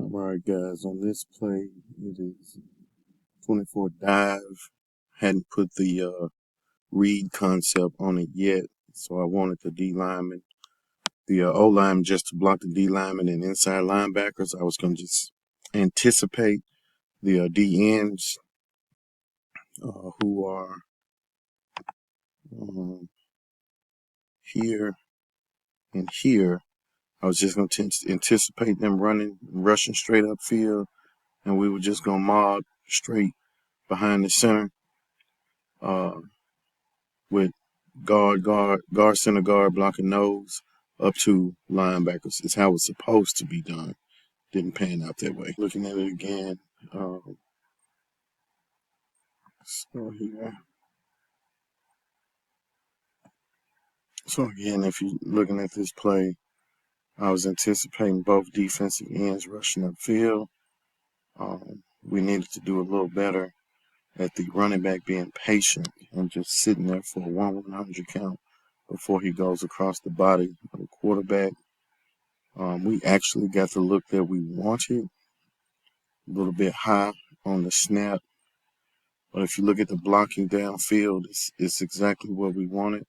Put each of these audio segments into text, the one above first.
Alright guys, on this play, it is 24 dive. Hadn't put the read concept on it yet, so I wanted the D lineman, the O lineman just to block the D lineman and inside linebackers. I was going to just anticipate the D ends who are here and here. I was just going to anticipate them rushing straight upfield, and we were just going to mob straight behind the center with guard, center guard blocking nose up to linebackers. It's how it's supposed to be done. Didn't pan out that way. Looking at it again, so here. So again, if you're looking at this play, I was anticipating both defensive ends rushing upfield. We needed to do a little better at the running back being patient and just sitting there for a 1-100 count before he goes across the body of the quarterback. We actually got the look that we wanted, a little bit high on the snap. But if you look at the blocking downfield, it's exactly what we wanted.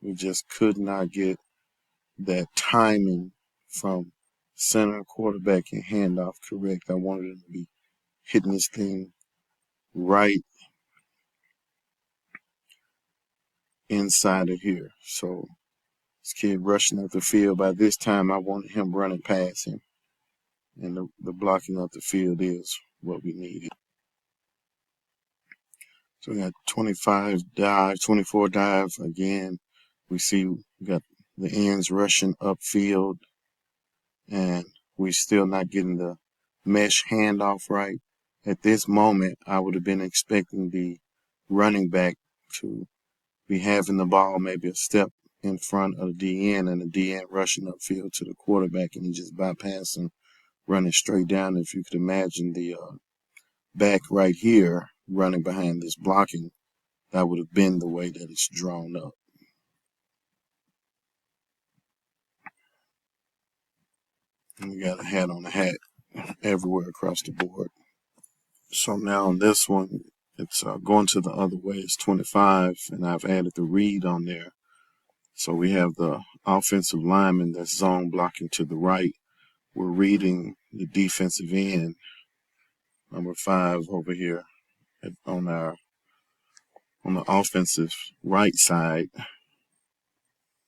We just could not get that timing from center, quarterback, and handoff correct. I wanted him to be hitting this thing right inside of here. So this kid rushing up the field. By this time, I wanted him running past him. And the blocking up the field is what we needed. So we got 24 dive. Again, we see we got the ends rushing upfield, and we're still not getting the mesh handoff right. At this moment, I would have been expecting the running back to be having the ball maybe a step in front of the DN, and the DN rushing upfield to the quarterback, and he just bypassing, running straight down. If you could imagine the back right here running behind this blocking, that would have been the way that it's drawn up. And we got a hat on the hat everywhere across the board. So now on this one, it's going to the other way. It's 25, and I've added the read on there. So we have the offensive lineman that's zone blocking to the right. We're reading the defensive end, number 5 over here on the offensive right side.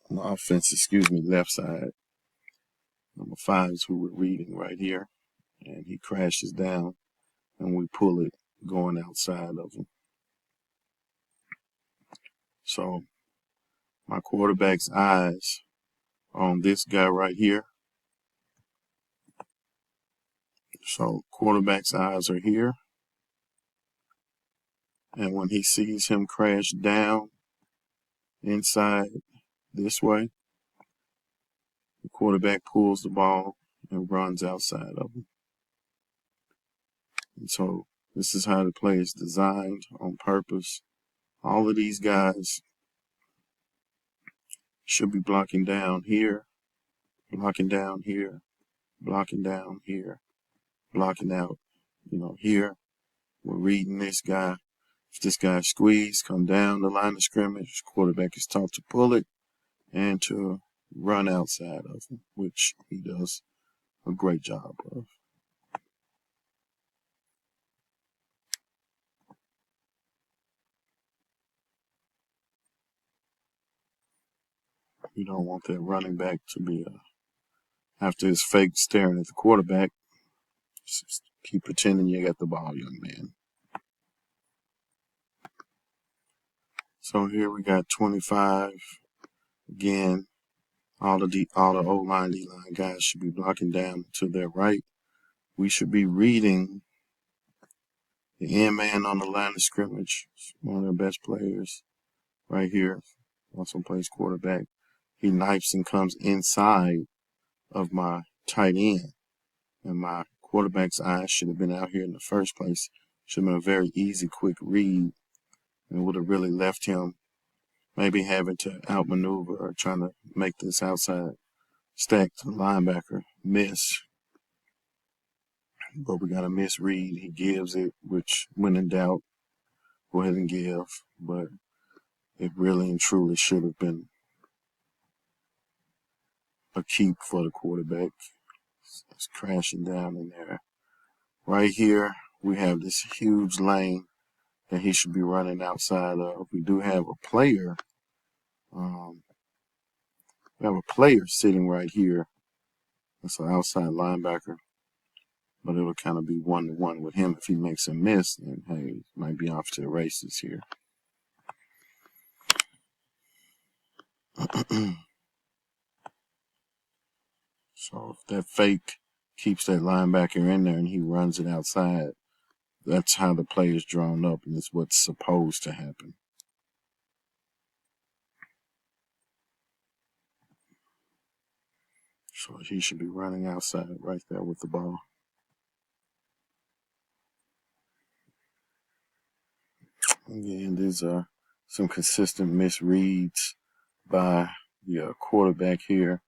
On the offense, left side. Number 5 is who we're reading right here. And he crashes down, and we pull it going outside of him. So my quarterback's eyes are on this guy right here. So quarterback's eyes are here. And when he sees him crash down inside this way, the quarterback pulls the ball and runs outside of him. And so this is how the play is designed on purpose. All of these guys should be blocking down here, blocking down here, blocking down here, blocking out, here. We're reading this guy. If this guy squeezed, come down the line of scrimmage, quarterback is taught to pull it and to run outside of him, which he does a great job of. You don't want that running back to be after his fake staring at the quarterback. Just keep pretending you got the ball, young man. So here we got 25. Again, all the O-line, D-line guys should be blocking down to their right. We should be reading the end man on the line of scrimmage. One of their best players right here. Also plays quarterback. He knifes and comes inside of my tight end. And my quarterback's eyes should have been out here in the first place. Should have been a very easy, quick read. And would have really left him maybe having to outmaneuver or trying to make this outside stacked linebacker miss. but we got a misread. He gives it, which when in doubt, go ahead and give. But it really and truly should have been a keep for the quarterback. It's crashing down in there. Right here, we have this huge lane that he should be running outside of. We do have a player. We have a player sitting right here. That's an outside linebacker. But it'll kind of be 1-to-1 with him. If he makes a miss, then hey, might be off to the races here. So if that fake keeps that linebacker in there and he runs it outside, that's how the play is drawn up, and it's what's supposed to happen. So he should be running outside right there with the ball. Again, these are some consistent misreads by the quarterback here.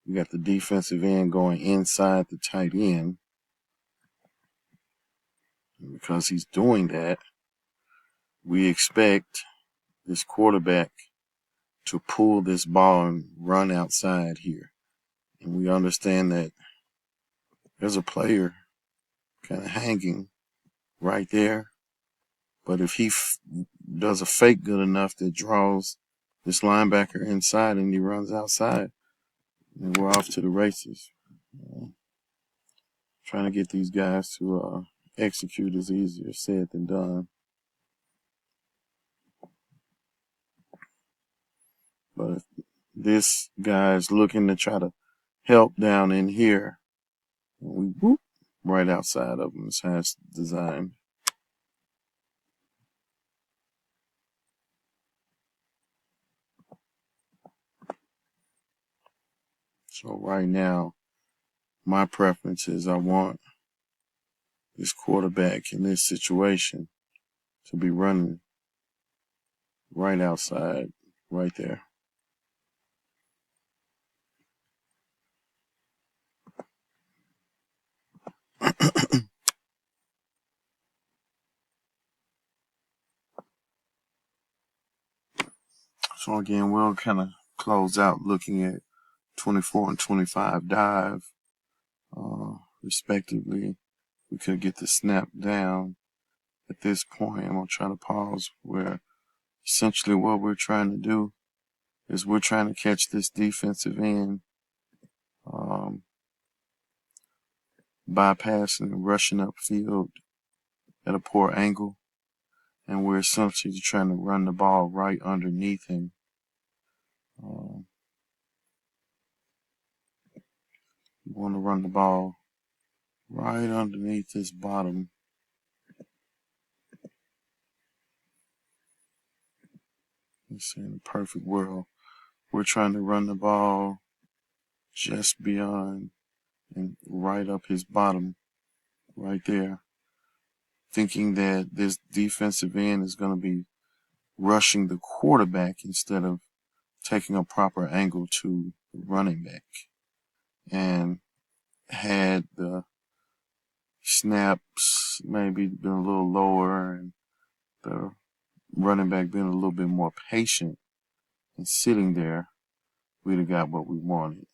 You got the defensive end going inside the tight end. And because he's doing that, we expect this quarterback to pull this ball and run outside here. And we understand that there's a player kind of hanging right there. But if he does a fake good enough that draws this linebacker inside and he runs outside, then we're off to the races. Trying to get these guys to execute is easier said than done. But if this guy's looking to try to help down in here, and we whoop right outside of him is how it's designed. So right now, my preference is I want this quarterback in this situation to be running right outside, right there. So again, we'll kind of close out looking at 24 and 25 dive, respectively. We could get the snap down at this point. I'm going to try to pause where essentially what we're trying to do is we're trying to catch this defensive end, bypassing and rushing upfield at a poor angle. And we're essentially trying to run the ball right underneath him. We want to run the ball right underneath his bottom. Let's see, in a perfect world, we're trying to run the ball just beyond and right up his bottom, right there, thinking that this defensive end is going to be rushing the quarterback instead of taking a proper angle to the running back. And had the snaps maybe been a little lower and the running back being a little bit more patient and sitting there, we'd have got what we wanted.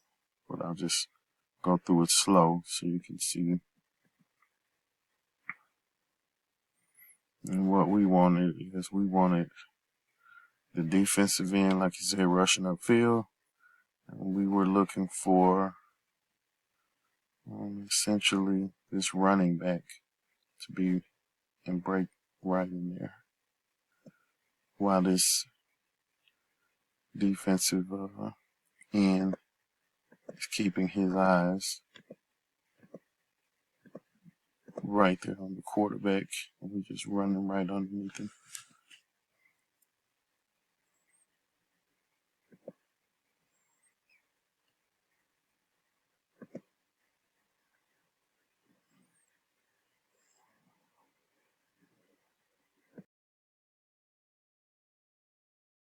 But I'll just go through it slow so you can see. And what we wanted is we wanted the defensive end, like you said, rushing upfield. And we were looking for essentially this running back to be and break right in there. While this defensive end is keeping his eyes right there on the quarterback, and we're just running right underneath him.